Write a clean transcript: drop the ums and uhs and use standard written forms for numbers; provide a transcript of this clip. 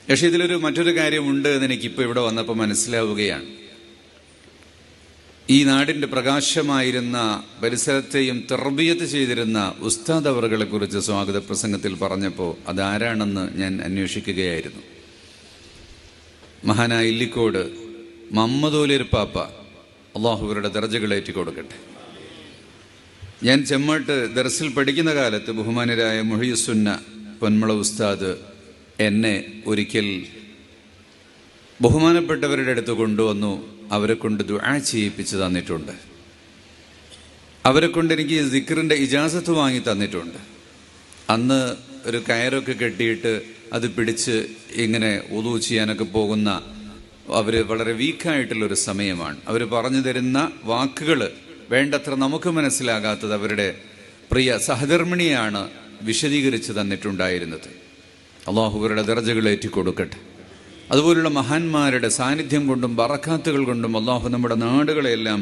പക്ഷെ ഇതിലൊരു മറ്റൊരു കാര്യമുണ്ട് എന്ന് എനിക്കിപ്പോൾ ഇവിടെ വന്നപ്പോൾ മനസ്സിലാവുകയാണ്. ഈ നാടിൻ്റെ പ്രകാശമായിരുന്ന പരിസരത്തെയും തർബിയത്ത് ചെയ്തിരുന്ന ഉസ്താദ് അവറുകളെ കുറിച്ച് സ്വാഗത പ്രസംഗത്തിൽ പറഞ്ഞപ്പോൾ അതാരാണെന്ന് ഞാൻ അന്വേഷിക്കുകയായിരുന്നു. മഹാനായ ഇല്ലിക്കോട് മമ്മദോലിയർ പാപ്പ, അള്ളാഹുവരുടെ ദർജകളേറ്റി കൊടുക്കട്ടെ. ഞാൻ ചെമ്മാട്ട് ദർസിൽ പഠിക്കുന്ന കാലത്ത് ബഹുമാനരായ മുഹിയുസുന്ന പൊന്മള ഉസ്താദ് എന്നെ ഒരിക്കൽ ബഹുമാനപ്പെട്ടവരുടെ അടുത്ത് കൊണ്ടുവന്നു. അവരെ കൊണ്ട് ദുആ ചെയ്യിപ്പിച്ച് തന്നിട്ടുണ്ട്. അവരെ കൊണ്ട് എനിക്ക് സിക്റിൻ്റെ ഇജാസത്ത് വാങ്ങി തന്നിട്ടുണ്ട്. അന്ന് ഒരു കയറൊക്കെ കെട്ടിയിട്ട് അത് പിടിച്ച് ഇങ്ങനെ ഉളൂ ചെയ്യാനൊക്കെ പോകുന്ന അവർ വളരെ വീക്കായിട്ടുള്ളൊരു സമയമാണ്. അവർ പറഞ്ഞു തരുന്ന വാക്കുകൾ വേണ്ടത്ര നമുക്ക് മനസ്സിലാകാത്തത് അവരുടെ പ്രിയ സഹധർമ്മിണിയാണ് വിശദീകരിച്ച് തന്നിട്ടുണ്ടായിരുന്നത്. അള്ളാഹുവരുടെ ദർജകളേറ്റി കൊടുക്കട്ടെ. അതുപോലുള്ള മഹാന്മാരുടെ സാന്നിധ്യം കൊണ്ടും ബറക്കാത്തുകൾ കൊണ്ടും അള്ളാഹു നമ്മുടെ നാടുകളെല്ലാം